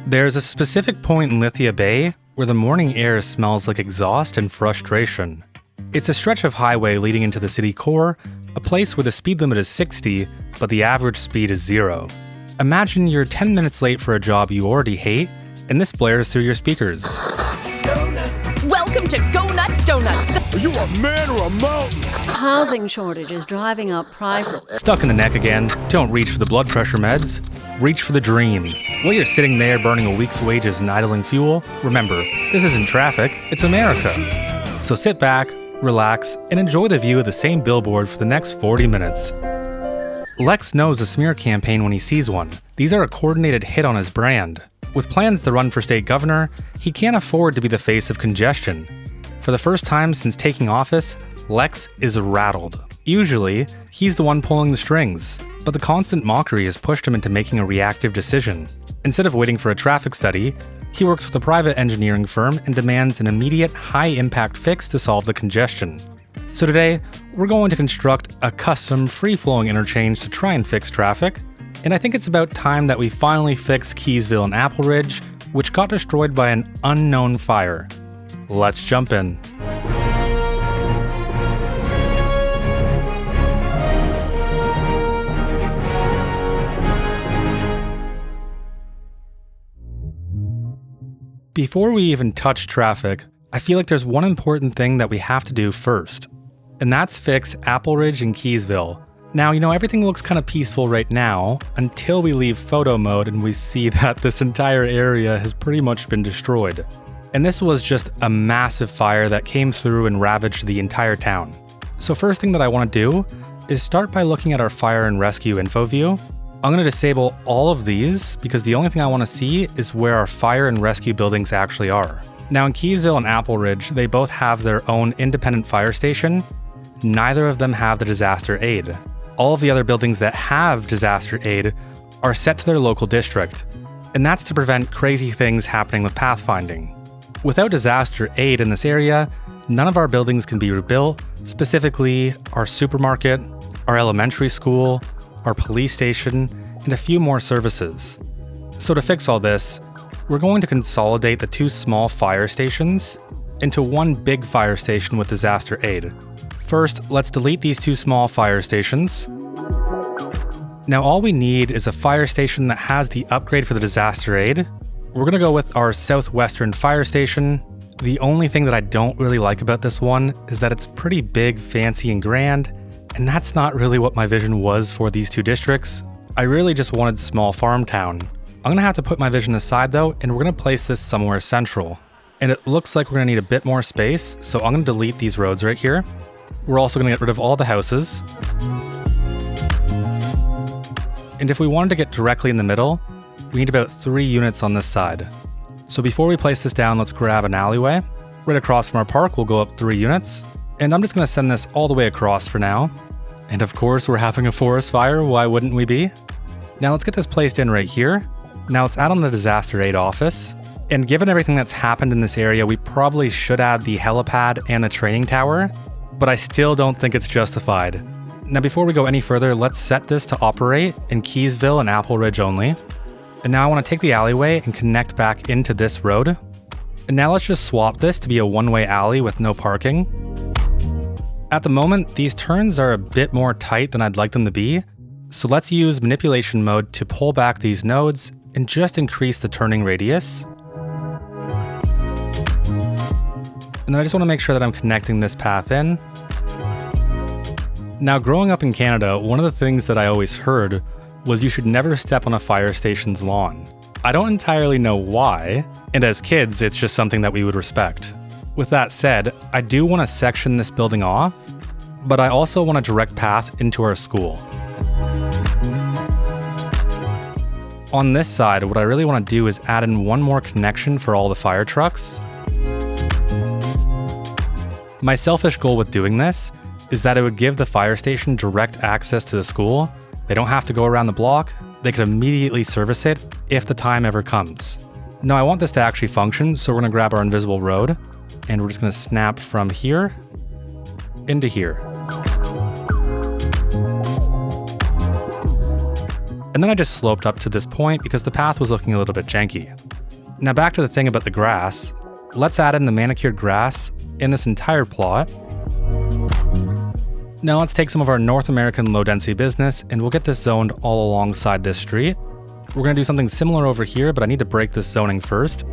There's a specific point in Lithia Bay where the morning air smells like exhaust and frustration. It's a stretch of highway leading into the city core, a place where the speed limit is 60, but the average speed is 0. Imagine you're 10 minutes late for a job you already hate, and this blares through your speakers. Welcome to Go Nuts Donuts. Are you a man or a mountain? Housing shortage is driving up prices. Stuck in the neck again? Don't reach for the blood pressure meds. Reach for the dream. While you're sitting there burning a week's wages and idling fuel, remember, this isn't traffic, it's America. So sit back, relax, and enjoy the view of the same billboard for the next 40 minutes. Lex knows a smear campaign when he sees one. These are a coordinated hit on his brand. With plans to run for state governor, he can't afford to be the face of congestion. For the first time since taking office, Lex is rattled. Usually, he's the one pulling the strings, but the constant mockery has pushed him into making a reactive decision. Instead of waiting for a traffic study, he works with a private engineering firm and demands an immediate, high-impact fix to solve the congestion. So today, we're going to construct a custom, free-flowing interchange to try and fix traffic, and I think it's about time that we finally fix Keysville and Apple Ridge, which got destroyed by an unknown fire. Let's jump in. Before we even touch traffic, I feel like there's one important thing that we have to do first, and that's fix Apple Ridge and Keysville. Now, everything looks kind of peaceful right now until we leave photo mode and we see that this entire area has pretty much been destroyed. And this was just a massive fire that came through and ravaged the entire town. So first thing that I want to do is start by looking at our fire and rescue info view. I'm going to disable all of these because the only thing I want to see is where our fire and rescue buildings actually are. Now in Keysville and Apple Ridge, they both have their own independent fire station. Neither of them have the disaster aid. All of the other buildings that have disaster aid are set to their local district, and that's to prevent crazy things happening with pathfinding. Without disaster aid in this area, none of our buildings can be rebuilt, specifically our supermarket, our elementary school, our police station, and a few more services. So to fix all this, we're going to consolidate the two small fire stations into one big fire station with disaster aid. First, let's delete these two small fire stations. Now all we need is a fire station that has the upgrade for the disaster aid. We're going to go with our southwestern fire station. The only thing that I don't really like about this one is that it's pretty big, fancy, and grand, and that's not really what my vision was for these two districts. I really just wanted small farm town. I'm going to have to put my vision aside though, and we're going to place this somewhere central. And it looks like we're going to need a bit more space, so I'm going to delete these roads right here. We're also going to get rid of all the houses. And if we wanted to get directly in the middle, we need about 3 units on this side. So before we place this down, let's grab an alleyway. Right across from our park, we'll go up 3 units. And I'm just going to send this all the way across for now. And of course, we're having a forest fire, why wouldn't we be? Now let's get this placed in right here. Now let's add on the disaster aid office. And given everything that's happened in this area, we probably should add the helipad and the training tower, but I still don't think it's justified. Now before we go any further, let's set this to operate in Keysville and Apple Ridge only. And now I want to take the alleyway and connect back into this road. And now let's just swap this to be a one-way alley with no parking. At the moment, these turns are a bit more tight than I'd like them to be, so let's use manipulation mode to pull back these nodes and just increase the turning radius. And then I just want to make sure that I'm connecting this path in. Now, growing up in Canada, one of the things that I always heard was you should never step on a fire station's lawn. I don't entirely know why, and as kids, it's just something that we would respect. With that said, I do want to section this building off, but I also want a direct path into our school. On this side, what I really want to do is add in one more connection for all the fire trucks. My selfish goal with doing this is that it would give the fire station direct access to the school. They don't have to go around the block. They can immediately service it if the time ever comes. Now I want this to actually function, so we're going to grab our invisible road and we're just going to snap from here into here. And then I just sloped up to this point because the path was looking a little bit janky. Now back to the thing about the grass. Let's add in the manicured grass in this entire plot. Now let's take some of our North American low density business and we'll get this zoned all alongside this street. We're going to do something similar over here, but I need to break this zoning first.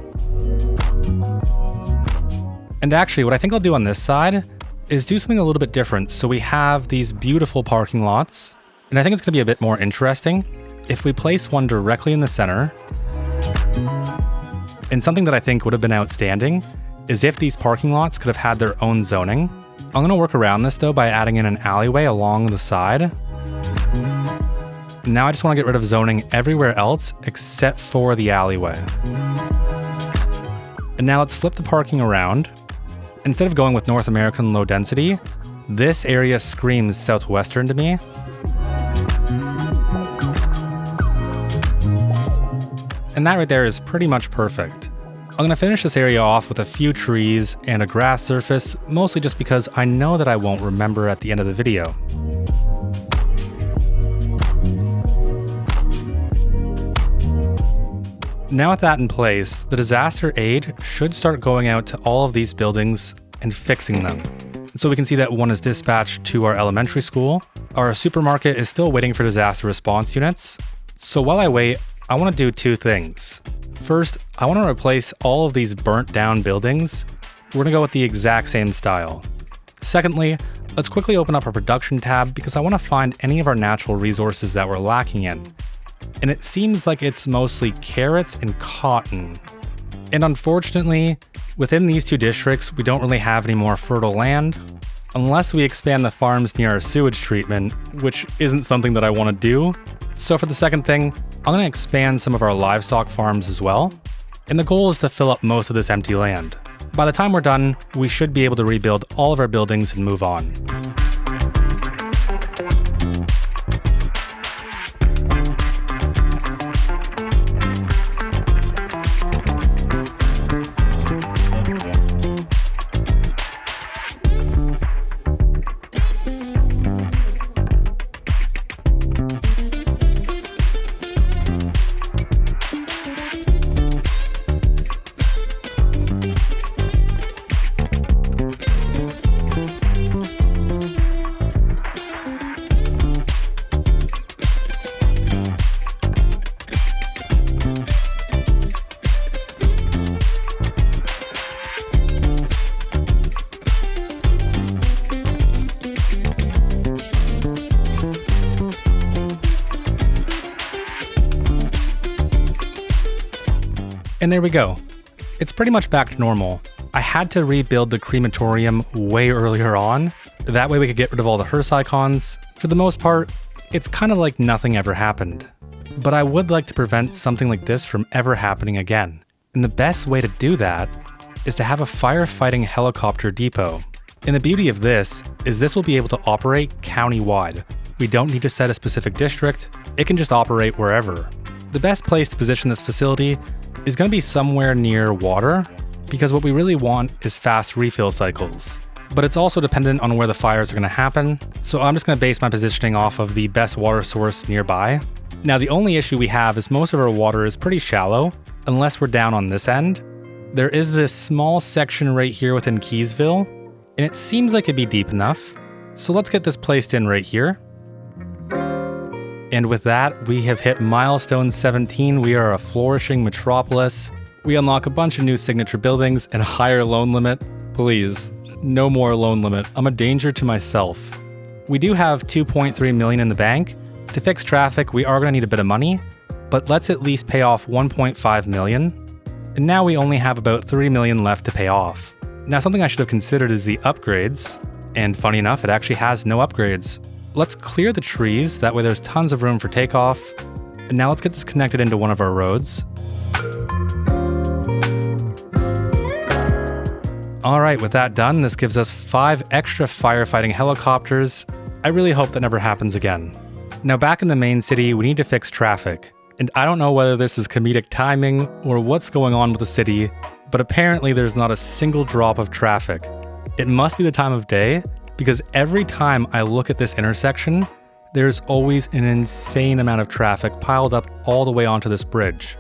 And actually, what I think I'll do on this side is do something a little bit different. So we have these beautiful parking lots, and I think it's going to be a bit more interesting if we place one directly in the center. And something that I think would have been outstanding is if these parking lots could have had their own zoning. I'm going to work around this though by adding in an alleyway along the side. Now I just want to get rid of zoning everywhere else except for the alleyway. And now let's flip the parking around. Instead of going with North American low density, this area screams Southwestern to me. And that right there is pretty much perfect. I'm going to finish this area off with a few trees and a grass surface, mostly just because I know that I won't remember at the end of the video. Now with that in place, the disaster aid should start going out to all of these buildings and fixing them. So we can see that one is dispatched to our elementary school. Our supermarket is still waiting for disaster response units. So while I wait, I want to do two things. First, I want to replace all of these burnt down buildings. We're going to go with the exact same style. Secondly, let's quickly open up our production tab because I want to find any of our natural resources that we're lacking in. And it seems like it's mostly carrots and cotton. And unfortunately, within these two districts, we don't really have any more fertile land, unless we expand the farms near our sewage treatment, which isn't something that I want to do. So for the second thing, I'm going to expand some of our livestock farms as well. And the goal is to fill up most of this empty land. By the time we're done, we should be able to rebuild all of our buildings and move on. And there we go. It's pretty much back to normal. I had to rebuild the crematorium way earlier on. That way we could get rid of all the hearse icons. For the most part, it's kind of like nothing ever happened. But I would like to prevent something like this from ever happening again. And the best way to do that is to have a firefighting helicopter depot. And the beauty of this is this will be able to operate county-wide. We don't need to set a specific district. It can just operate wherever. The best place to position this facility is going to be somewhere near water, because what we really want is fast refill cycles. But it's also dependent on where the fires are going to happen, so I'm just going to base my positioning off of the best water source nearby. Now the only issue we have is most of our water is pretty shallow, unless we're down on this end. There is this small section right here within Keysville, and it seems like it'd be deep enough. So let's get this placed in right here. And with that, we have hit milestone 17. We are a flourishing metropolis. We unlock a bunch of new signature buildings and a higher loan limit. Please, no more loan limit. I'm a danger to myself. We do have 2.3 million in the bank. To fix traffic, we are going to need a bit of money, but let's at least pay off 1.5 million. And now we only have about 3 million left to pay off. Now, something I should have considered is the upgrades. And funny enough, it actually has no upgrades. Let's clear the trees, that way there's tons of room for takeoff. And now let's get this connected into one of our roads. All right, with that done, this gives us 5 extra firefighting helicopters. I really hope that never happens again. Now back in the main city, we need to fix traffic. And I don't know whether this is comedic timing or what's going on with the city, but apparently there's not a single drop of traffic. It must be the time of day, because every time I look at this intersection, there's always an insane amount of traffic piled up all the way onto this bridge.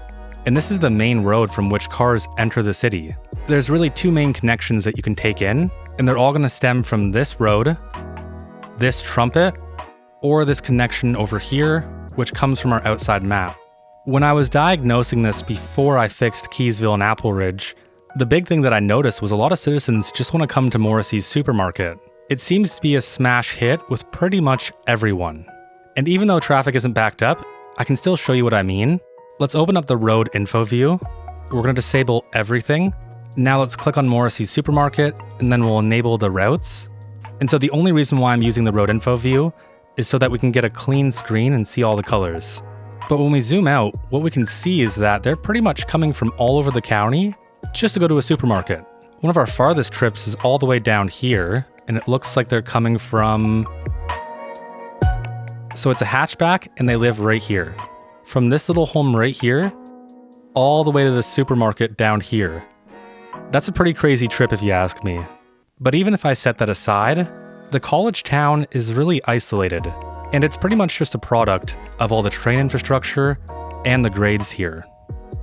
and this is the main road from which cars enter the city. There's really two main connections that you can take in, and they're all going to stem from this road, this trumpet, or this connection over here, which comes from our outside map. When I was diagnosing this before I fixed Keysville and Apple Ridge, the big thing that I noticed was a lot of citizens just want to come to Morrissey's supermarket. It seems to be a smash hit with pretty much everyone. And even though traffic isn't backed up, I can still show you what I mean. Let's open up the road info view. We're going to disable everything. Now let's click on Morrissey's supermarket, and then we'll enable the routes. And so the only reason why I'm using the road info view is so that we can get a clean screen and see all the colors. But when we zoom out, what we can see is that they're pretty much coming from all over the county just to go to a supermarket. One of our farthest trips is all the way down here, and it looks like they're coming from... So it's a hatchback, and they live right here. From this little home right here, all the way to the supermarket down here. That's a pretty crazy trip if you ask me. But even if I set that aside, the college town is really isolated, and it's pretty much just a product of all the train infrastructure and the grades here.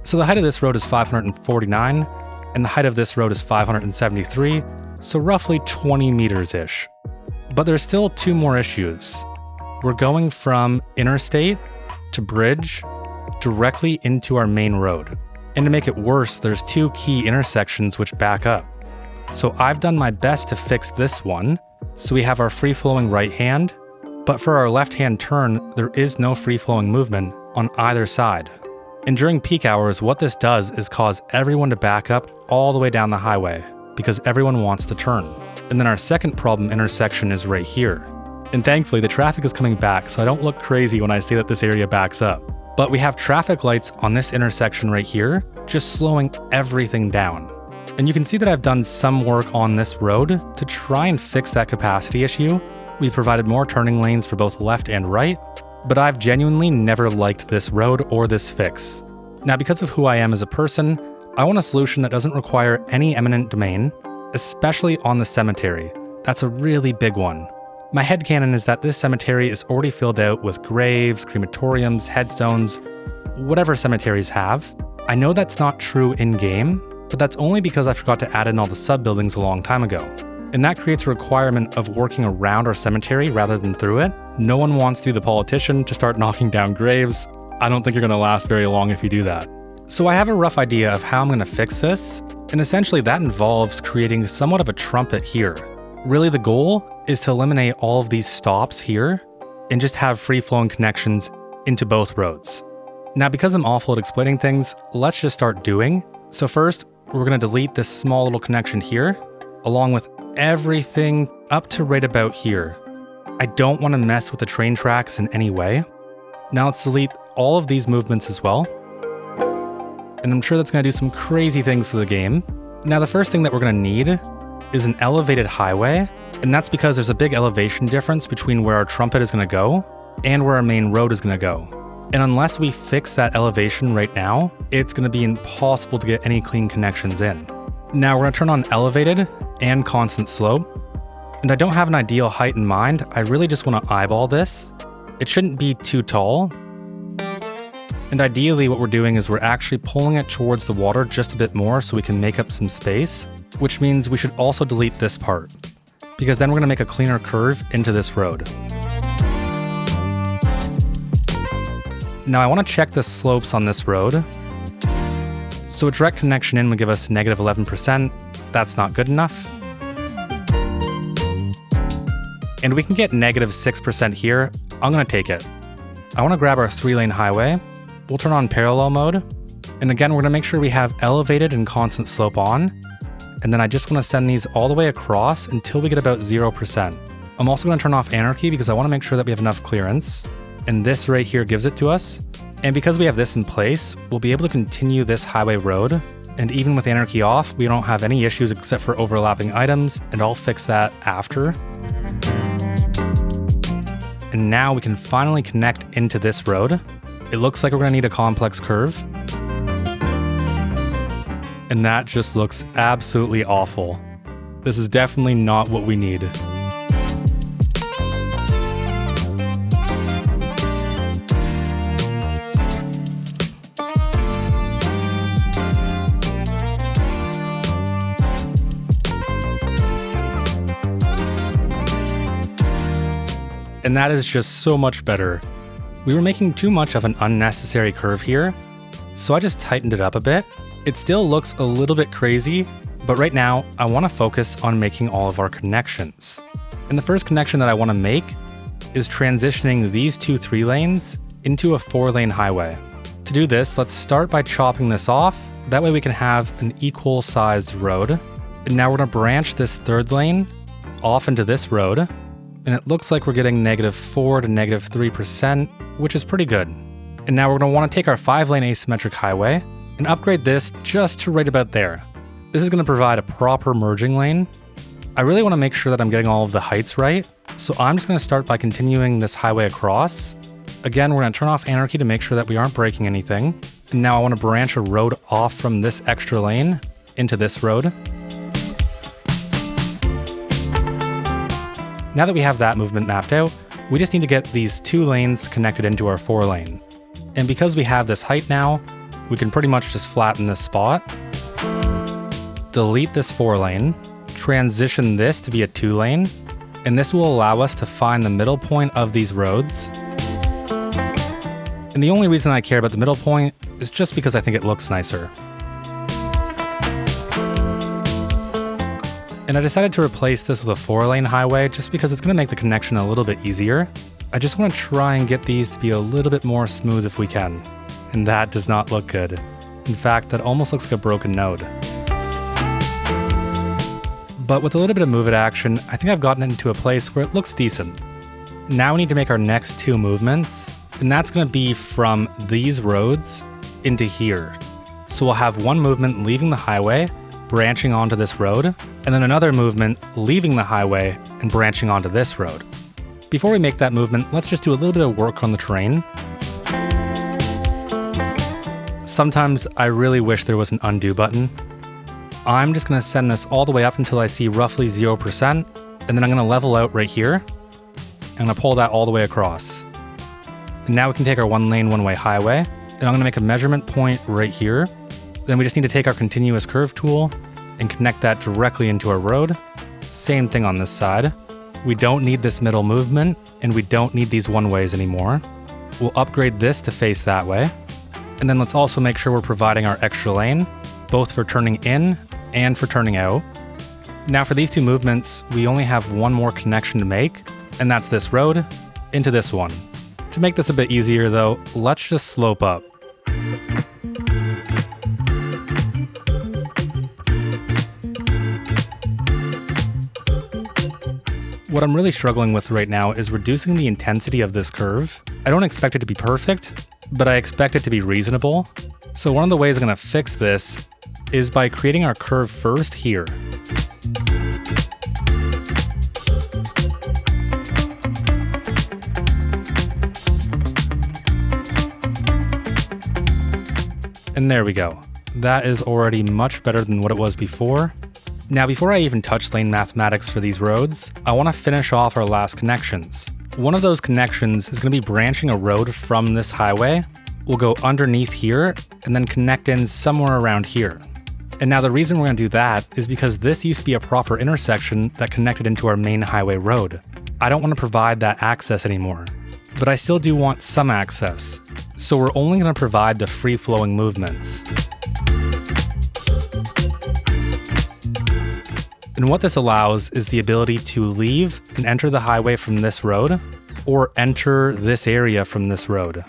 So the height of this road is 549, and the height of this road is 573, so roughly 20 meters-ish. But there's still two more issues. We're going from interstate to bridge directly into our main road. And to make it worse, there's two key intersections which back up. So I've done my best to fix this one, so we have our free-flowing right hand, but for our left-hand turn, there is no free-flowing movement on either side. And during peak hours, what this does is cause everyone to back up all the way down the highway, because everyone wants to turn. And then our second problem intersection is right here. And thankfully, the traffic is coming back, so I don't look crazy when I see that this area backs up. But we have traffic lights on this intersection right here, just slowing everything down. And you can see that I've done some work on this road to try and fix that capacity issue. We provided more turning lanes for both left and right, but I've genuinely never liked this road or this fix. Now, because of who I am as a person, I want a solution that doesn't require any eminent domain, especially on the cemetery. That's a really big one. My headcanon is that this cemetery is already filled out with graves, crematoriums, headstones, whatever cemeteries have. I know that's not true in-game, but that's only because I forgot to add in all the sub-buildings a long time ago. And that creates a requirement of working around our cemetery rather than through it. No one wants to be the politician to start knocking down graves. I don't think you're going to last very long if you do that. So I have a rough idea of how I'm going to fix this, and essentially that involves creating somewhat of a trumpet here. Really, the goal is to eliminate all of these stops here and just have free-flowing connections into both roads. Now, because I'm awful at explaining things, let's just start doing. So first, we're going to delete this small little connection here, along with everything up to right about here. I don't want to mess with the train tracks in any way. Now let's delete all of these movements as well. And I'm sure that's going to do some crazy things for the game. Now, the first thing that we're going to need is an elevated highway, and that's because there's a big elevation difference between where our trumpet is going to go and where our main road is going to go. And unless we fix that elevation right now, it's going to be impossible to get any clean connections in. Now we're going to turn on elevated and constant slope. And I don't have an ideal height in mind, I really just want to eyeball this. It shouldn't be too tall. And ideally what we're doing is we're actually pulling it towards the water just a bit more so we can make up some space, which means we should also delete this part, because then we're going to make a cleaner curve into this road. Now I want to check the slopes on this road. So a direct connection in would give us negative 11%. That's not good enough. And we can get negative 6% here. I'm going to take it. I want to grab our 3-lane highway. We'll turn on parallel mode. And again, we're going to make sure we have elevated and constant slope on. And then I just want to send these all the way across until we get about 0%. I'm also going to turn off anarchy because I want to make sure that we have enough clearance. And this right here gives it to us. And because we have this in place, we'll be able to continue this highway road. And even with anarchy off, we don't have any issues except for overlapping items, and I'll fix that after. And now we can finally connect into this road. It looks like we're going to need a complex curve. And that just looks absolutely awful. This is definitely not what we need. And that is just so much better. We were making too much of an unnecessary curve here, so I just tightened it up a bit. It still looks a little bit crazy, but right now I want to focus on making all of our connections. And the first connection that I want to make is transitioning these two 3-lanes into a 4-lane highway. To do this, let's start by chopping this off. That way we can have an equal sized road. And now we're going to branch this 3rd lane off into this road. And it looks like we're getting -4 to -3%, which is pretty good. And now we're going to want to take our 5-lane asymmetric highway and upgrade this just to right about there. This is going to provide a proper merging lane. I really want to make sure that I'm getting all of the heights right, so I'm just going to start by continuing this highway across. Again, we're going to turn off anarchy to make sure that we aren't breaking anything. And now I want to branch a road off from this extra lane into this road. Now that we have that movement mapped out, we just need to get these 2 lanes connected into our 4-lane. And because we have this height now, we can pretty much just flatten this spot, delete this 4-lane, transition this to be a 2-lane, and this will allow us to find the middle point of these roads. And the only reason I care about the middle point is just because I think it looks nicer. And I decided to replace this with a 4-lane highway just because it's going to make the connection a little bit easier. I just want to try and get these to be a little bit more smooth if we can. And that does not look good. In fact, that almost looks like a broken node. But with a little bit of move it action, I think I've gotten it into a place where it looks decent. Now we need to make our next 2 movements, and that's going to be from these roads into here. So we'll have one movement leaving the highway, branching onto this road, and then another movement leaving the highway and branching onto this road. Before we make that movement, let's just do a little bit of work on the terrain. Sometimes I really wish there was an undo button. I'm just going to send this all the way up until I see roughly 0%, and then I'm going to level out right here. I'm going to pull that all the way across. And now we can take our 1-lane, 1-way highway, and I'm going to make a measurement point right here. Then we just need to take our continuous curve tool and connect that directly into our road. Same thing on this side. We don't need this middle movement, and we don't need these 1-ways anymore. We'll upgrade this to face that way. And then let's also make sure we're providing our extra lane, both for turning in and for turning out. Now for these 2 movements, we only have one more connection to make, and that's this road into this one. To make this a bit easier though, let's just slope up. What I'm really struggling with right now is reducing the intensity of this curve. I don't expect it to be perfect, but I expect it to be reasonable. So one of the ways I'm going to fix this is by creating our curve first here. And there we go. That is already much better than what it was before. Now, before I even touch lane mathematics for these roads, I want to finish off our last connections. One of those connections is going to be branching a road from this highway. We'll go underneath here and then connect in somewhere around here. And now the reason we're going to do that is because this used to be a proper intersection that connected into our main highway road. I don't want to provide that access anymore, but I still do want some access. So we're only going to provide the free-flowing movements. And what this allows is the ability to leave and enter the highway from this road, or enter this area from this road.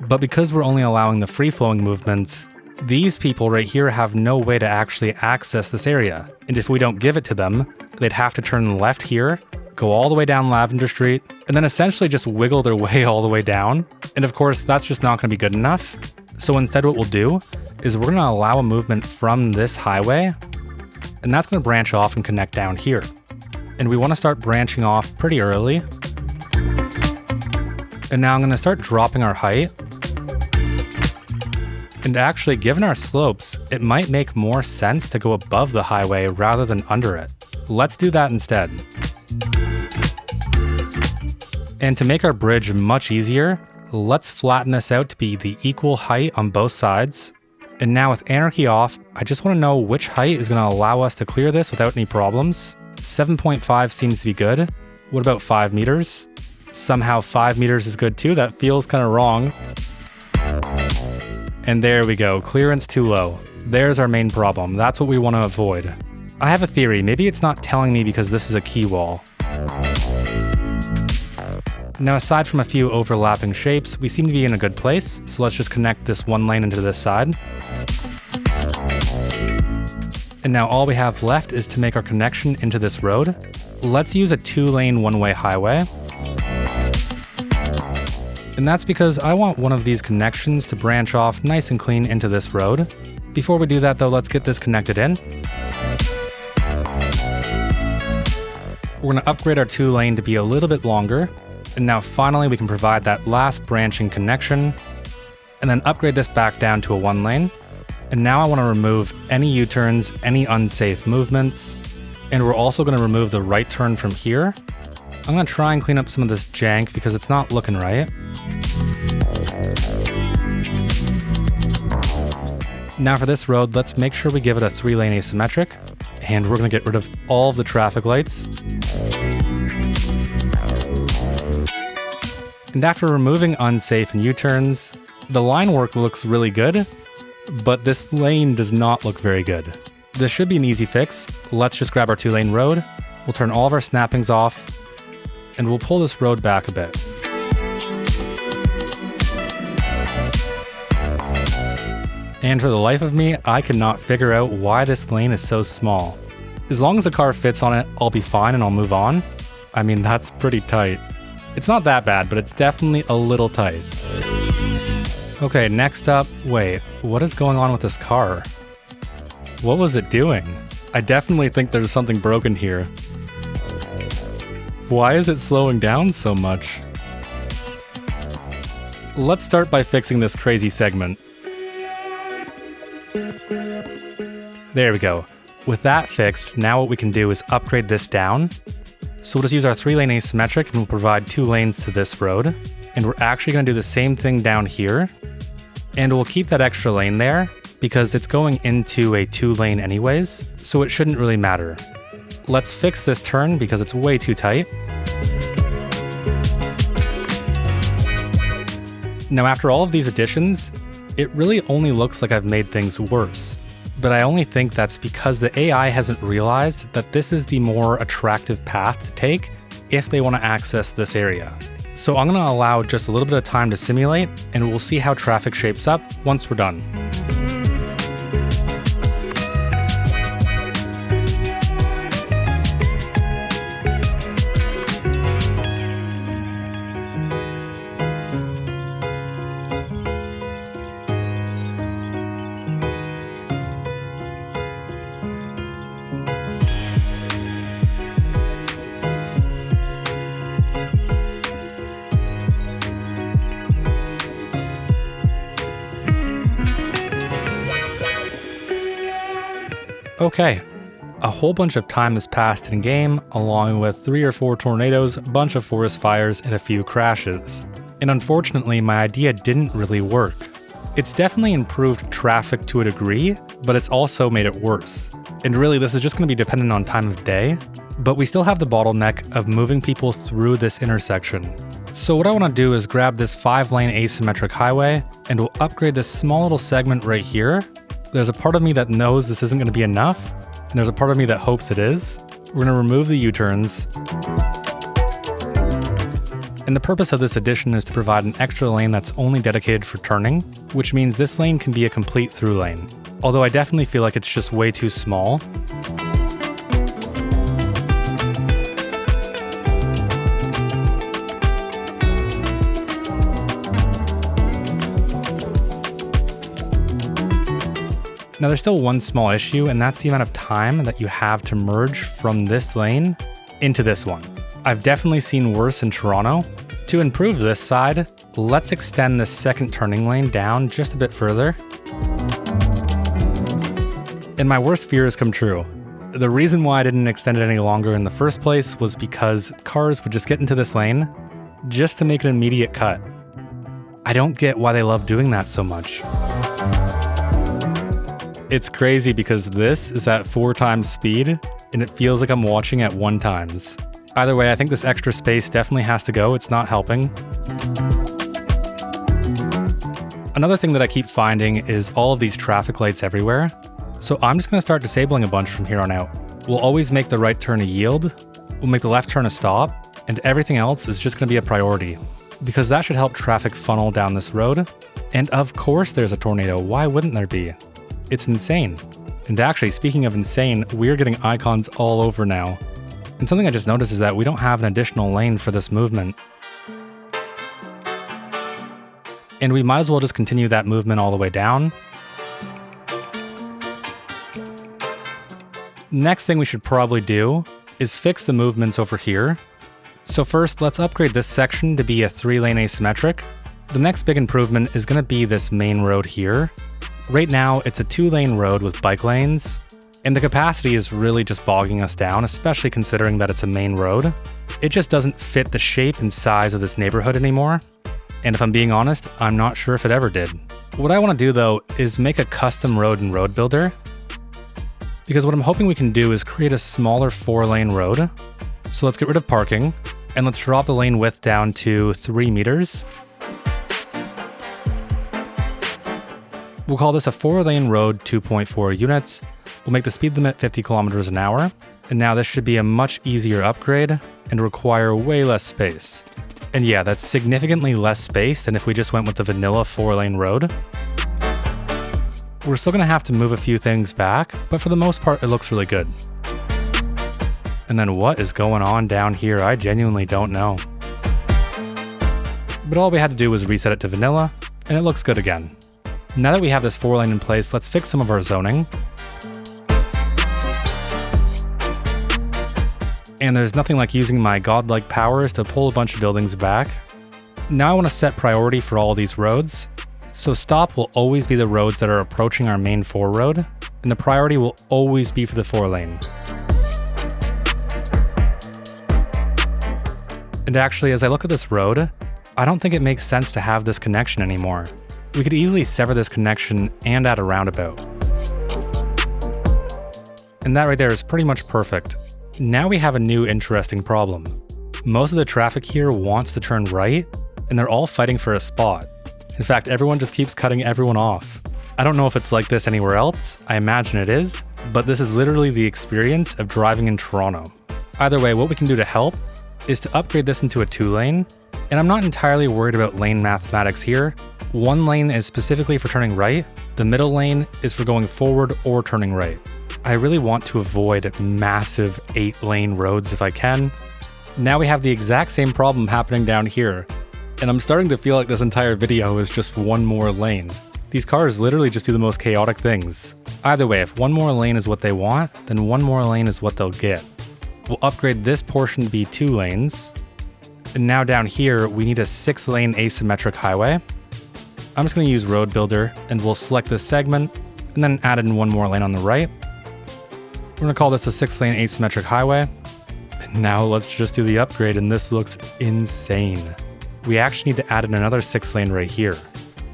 But because we're only allowing the free-flowing movements, these people right here have no way to actually access this area. And if we don't give it to them, they'd have to turn left here, go all the way down Lavender Street, and then essentially just wiggle their way all the way down. And of course, that's just not going to be good enough. So instead what we'll do is we're going to allow a movement from this highway, and that's going to branch off and connect down here. And we want to start branching off pretty early. And now I'm going to start dropping our height. And actually, given our slopes, it might make more sense to go above the highway rather than under it. Let's do that instead. And to make our bridge much easier, let's flatten this out to be the equal height on both sides. And now with anarchy off, I just want to know which height is going to allow us to clear this without any problems. 7.5 seems to be good. What about 5 meters? Somehow 5 meters is good too. That feels kind of wrong. And there we go, clearance too low. There's our main problem. That's what we want to avoid. I have a theory. Maybe it's not telling me because this is a key wall. Now, aside from a few overlapping shapes, we seem to be in a good place, so let's just connect this one lane into this side. And now all we have left is to make our connection into this road. Let's use a 2-lane one-way highway. And that's because I want one of these connections to branch off nice and clean into this road. Before we do that though, let's get this connected in. We're going to upgrade our 2-lane to be a little bit longer. And now finally we can provide that last branching connection, and then upgrade this back down to a 1-lane. And now I want to remove any U-turns, any unsafe movements, and we're also going to remove the right turn from here. I'm going to try and clean up some of this jank because it's not looking right. Now for this road, let's make sure we give it a 3-lane asymmetric, and we're going to get rid of all of the traffic lights. And after removing unsafe and U-turns, the line work looks really good, but this lane does not look very good. This should be an easy fix. Let's just grab our 2-lane road, we'll turn all of our snappings off, and we'll pull this road back a bit. And for the life of me, I cannot figure out why this lane is so small. As long as the car fits on it, I'll be fine and I'll move on. I mean, that's pretty tight. It's not that bad, but it's definitely a little tight. Okay, next up, wait, what is going on with this car? What was it doing? I definitely think there's something broken here. Why is it slowing down so much? Let's start by fixing this crazy segment. There we go. With that fixed, now what we can do is upgrade this down. So we'll just use our 3-lane asymmetric and we'll provide 2 lanes to this road. And we're actually going to do the same thing down here. And we'll keep that extra lane there because it's going into a 2-lane anyways, so it shouldn't really matter. Let's fix this turn because it's way too tight. Now after all of these additions, it really only looks like I've made things worse. But I only think that's because the AI hasn't realized that this is the more attractive path to take if they want to access this area. So I'm going to allow just a little bit of time to simulate, and we'll see how traffic shapes up once we're done. Okay, a whole bunch of time has passed in game, along with 3 or 4 tornadoes, a bunch of forest fires, and a few crashes. And unfortunately, my idea didn't really work. It's definitely improved traffic to a degree, but it's also made it worse. And really, this is just going to be dependent on time of day, but we still have the bottleneck of moving people through this intersection. So what I want to do is grab this 5-lane asymmetric highway, and we'll upgrade this small little segment right here. There's a part of me that knows this isn't going to be enough, and there's a part of me that hopes it is. We're going to remove the U-turns. And the purpose of this addition is to provide an extra lane that's only dedicated for turning, which means this lane can be a complete through lane. Although I definitely feel like it's just way too small. Now there's still one small issue, and that's the amount of time that you have to merge from this lane into this one. I've definitely seen worse in Toronto. To improve this side, let's extend this second turning lane down just a bit further. And my worst fear has come true. The reason why I didn't extend it any longer in the first place was because cars would just get into this lane just to make an immediate cut. I don't get why they love doing that so much. It's crazy because this is at 4 times speed, and it feels like I'm watching at 1 times. Either way, I think this extra space definitely has to go. It's not helping. Another thing that I keep finding is all of these traffic lights everywhere. So I'm just going to start disabling a bunch from here on out. We'll always make the right turn a yield, we'll make the left turn a stop, and everything else is just going to be a priority, because that should help traffic funnel down this road. And of course there's a tornado, why wouldn't there be? It's insane. And actually, speaking of insane, we're getting icons all over now. And something I just noticed is that we don't have an additional lane for this movement. And we might as well just continue that movement all the way down. Next thing we should probably do is fix the movements over here. So first, let's upgrade this section to be a 3-lane asymmetric. The next big improvement is going to be this main road here. Right now, it's a 2-lane road with bike lanes, and the capacity is really just bogging us down, especially considering that it's a main road. It just doesn't fit the shape and size of this neighborhood anymore. And if I'm being honest, I'm not sure if it ever did. What I want to do though is make a custom road in Road Builder, because what I'm hoping we can do is create a smaller 4-lane road. So let's get rid of parking, and let's drop the lane width down to 3 meters. We'll call this a 4-lane road, 2.4 units. We'll make the speed limit 50 kilometers an hour. And now this should be a much easier upgrade and require way less space. And yeah, that's significantly less space than if we just went with the vanilla 4-lane road. We're still gonna have to move a few things back, but for the most part, it looks really good. And then what is going on down here? I genuinely don't know. But all we had to do was reset it to vanilla, and it looks good again. Now that we have this 4-lane in place, let's fix some of our zoning. And there's nothing like using my godlike powers to pull a bunch of buildings back. Now I want to set priority for all of these roads. So stop will always be the roads that are approaching our main 4 road, and the priority will always be for the 4-lane. And actually, as I look at this road, I don't think it makes sense to have this connection anymore. We could easily sever this connection and add a roundabout. And that right there is pretty much perfect. Now we have a new interesting problem. Most of the traffic here wants to turn right, and they're all fighting for a spot. In fact, everyone just keeps cutting everyone off. I don't know if it's like this anywhere else, I imagine it is, but this is literally the experience of driving in Toronto. Either way, what we can do to help is to upgrade this into a 2-lane, and I'm not entirely worried about lane mathematics here. 1 lane is specifically for turning right, the middle lane is for going forward or turning right. I really want to avoid massive 8-lane roads if I can. Now we have the exact same problem happening down here, and I'm starting to feel like this entire video is just 1 more lane. These cars literally just do the most chaotic things. Either way, if 1 more lane is what they want, then 1 more lane is what they'll get. We'll upgrade this portion to be 2 lanes. And now down here, we need a 6-lane asymmetric highway. I'm just going to use Road Builder, and we'll select this segment, and then add in 1 more lane on the right. We're going to call this a 6-lane asymmetric highway. And now let's just do the upgrade, and this looks insane. We actually need to add in another 6-lane right here.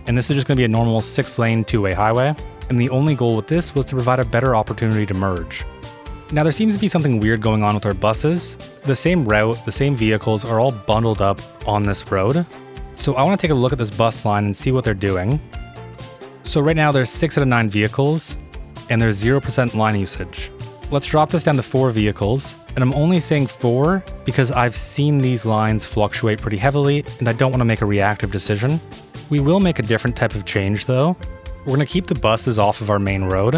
And this is just going to be a normal 6-lane 2-way highway. And the only goal with this was to provide a better opportunity to merge. Now there seems to be something weird going on with our buses. The same route, the same vehicles are all bundled up on this road. So I want to take a look at this bus line and see what they're doing. So right now there's 6 out of 9 vehicles, and there's 0% line usage. Let's drop this down to 4 vehicles, and I'm only saying 4 because I've seen these lines fluctuate pretty heavily, and I don't want to make a reactive decision. We will make a different type of change though. We're going to keep the buses off of our main road,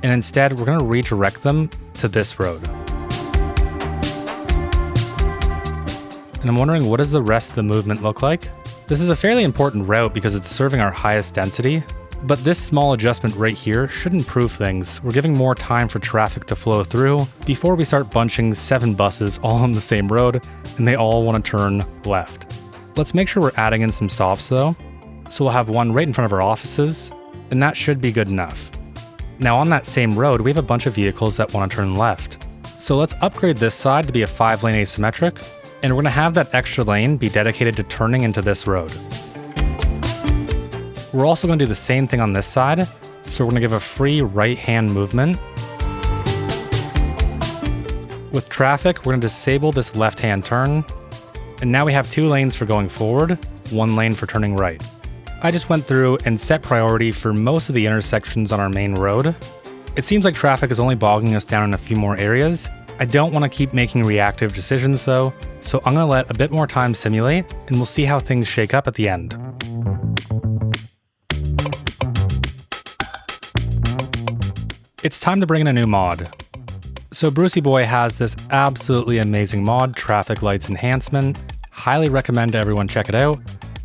and instead we're going to redirect them to this road. And I'm wondering, what does the rest of the movement look like? This is a fairly important route because it's serving our highest density, but this small adjustment right here should improve things. We're giving more time for traffic to flow through before we start bunching 7 buses all on the same road, and they all want to turn left. Let's make sure we're adding in some stops though. So we'll have one right in front of our offices, and that should be good enough. Now on that same road, we have a bunch of vehicles that want to turn left. So let's upgrade this side to be a 5-lane asymmetric, and we're going to have that extra lane be dedicated to turning into this road. We're also going to do the same thing on this side, so we're going to give a free right-hand movement. With traffic, we're going to disable this left-hand turn, and now we have 2 lanes for going forward, 1 lane for turning right. I just went through and set priority for most of the intersections on our main road. It seems like traffic is only bogging us down in a few more areas. I don't want to keep making reactive decisions though, so I'm going to let a bit more time simulate, and we'll see how things shake up at the end. It's time to bring in a new mod. So Brucey Boy has this absolutely amazing mod, Traffic Lights Enhancement. Highly recommend everyone check it out,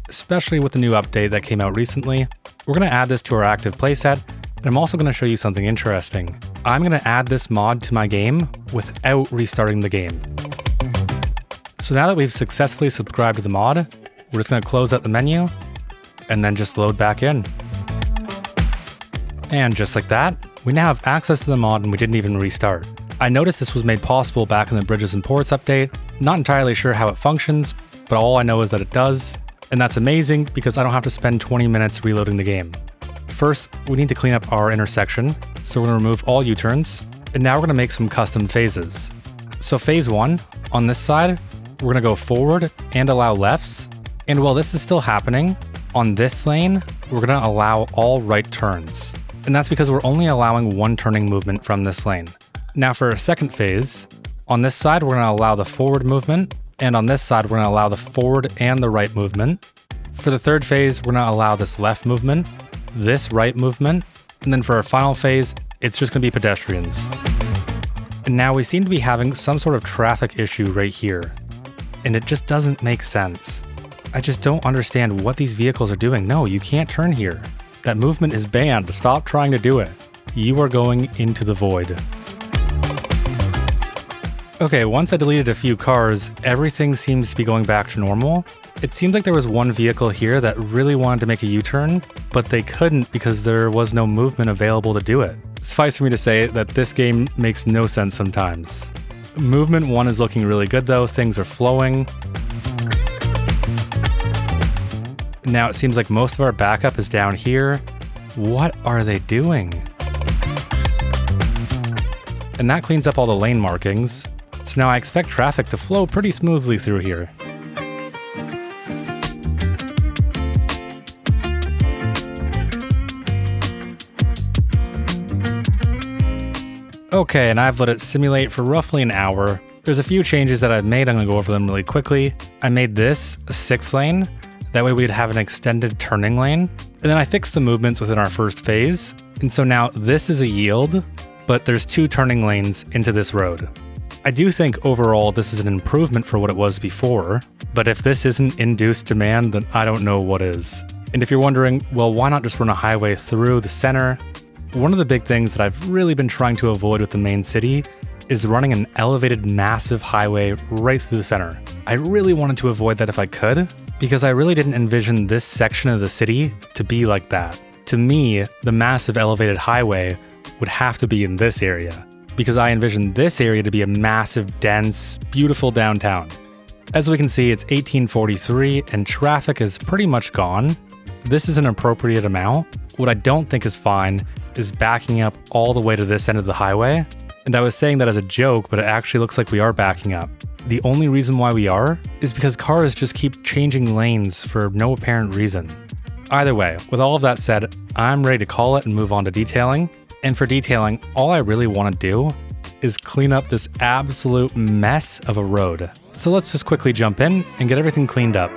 especially with the new update that came out recently. We're going to add this to our active playset, and I'm also going to show you something interesting. I'm going to add this mod to my game without restarting the game. So now that we've successfully subscribed to the mod, we're just going to close out the menu, and then just load back in. And just like that, we now have access to the mod and we didn't even restart. I noticed this was made possible back in the Bridges and Ports update. Not entirely sure how it functions, but all I know is that it does. And that's amazing because I don't have to spend 20 minutes reloading the game. First, we need to clean up our intersection. So we're going to remove all U-turns. And now we're going to make some custom phases. So phase 1, on this side, we're going to go forward and allow lefts. And while this is still happening, on this lane, we're going to allow all right turns. And that's because we're only allowing 1 turning movement from this lane. Now for a second phase, on this side we're going to allow the forward movement, and on this side we're going to allow the forward and the right movement. For the third phase, we're going to allow this left movement, this right movement, and then for our final phase, it's just going to be pedestrians. And now we seem to be having some sort of traffic issue right here, and it just doesn't make sense. I just don't understand what these vehicles are doing. No, you can't turn here. That movement is banned. Stop trying to do it. You are going into the void. Okay, once I deleted a few cars, everything seems to be going back to normal. It seemed like there was one vehicle here that really wanted to make a U-turn, but they couldn't because there was no movement available to do it. Suffice for me to say that this game makes no sense sometimes. Movement 1 is looking really good though, things are flowing. Now it seems like most of our backup is down here. What are they doing? And that cleans up all the lane markings. So now I expect traffic to flow pretty smoothly through here. Okay, and I've let it simulate for roughly an hour. There's a few changes that I've made, I'm gonna go over them really quickly. I made this a 6 lane, that way we'd have an extended turning lane. And then I fixed the movements within our first phase. And so now this is a yield, but there's 2 turning lanes into this road. I do think overall this is an improvement for what it was before, but if this isn't induced demand, then I don't know what is. And if you're wondering, well, why not just run a highway through the center? One of the big things that I've really been trying to avoid with the main city is running an elevated massive highway right through the center. I really wanted to avoid that if I could, because I really didn't envision this section of the city to be like that. To me, the massive elevated highway would have to be in this area, because I envisioned this area to be a massive, dense, beautiful downtown. As we can see, it's 1843 and traffic is pretty much gone. This is an appropriate amount. What I don't think is fine is backing up all the way to this end of the highway. And I was saying that as a joke, but it actually looks like we are backing up. The only reason why we are is because cars just keep changing lanes for no apparent reason. Either way, with all of that said, I'm ready to call it and move on to detailing. And for detailing, all I really want to do is clean up this absolute mess of a road. So let's just quickly jump in and get everything cleaned up.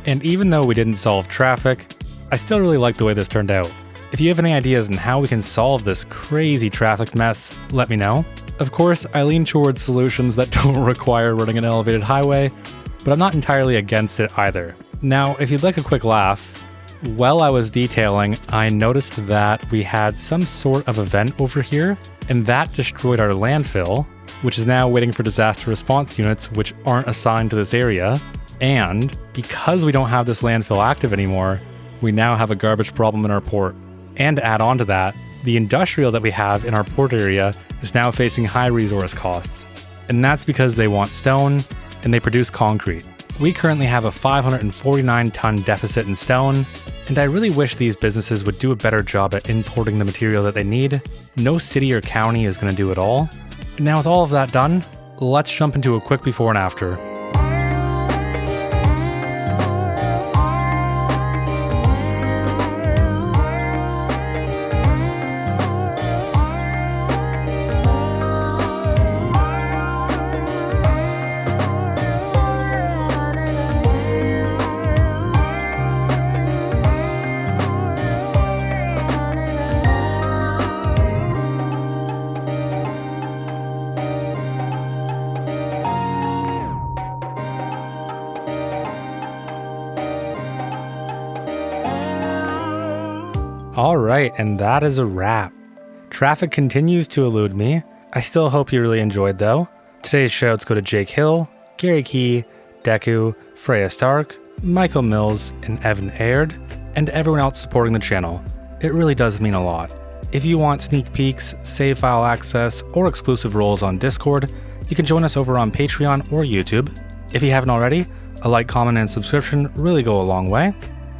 And even though we didn't solve traffic, I still really like the way this turned out. If you have any ideas on how we can solve this crazy traffic mess, let me know. Of course, I lean towards solutions that don't require running an elevated highway, but I'm not entirely against it either. Now, if you'd like a quick laugh, while I was detailing, I noticed that we had some sort of event over here, and that destroyed our landfill, which is now waiting for disaster response units which aren't assigned to this area. And because we don't have this landfill active anymore, we now have a garbage problem in our port. And to add on to that, the industrial that we have in our port area is now facing high resource costs. And that's because they want stone and they produce concrete. We currently have a 549-ton deficit in stone, and I really wish these businesses would do a better job at importing the material that they need. No city or county is going to do it all. Now with all of that done, let's jump into a quick before and after. Alright, and that is a wrap. Traffic continues to elude me. I still hope you really enjoyed though. Today's shoutouts go to Jake Hill, Gary Key, Deku, Freya Stark, Michael Mills, and Evan Aird, and everyone else supporting the channel. It really does mean a lot. If you want sneak peeks, save file access, or exclusive roles on Discord, you can join us over on Patreon or YouTube. If you haven't already, a like, comment, and subscription really go a long way.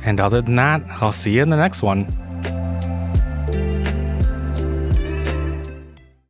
And other than that, I'll see you in the next one.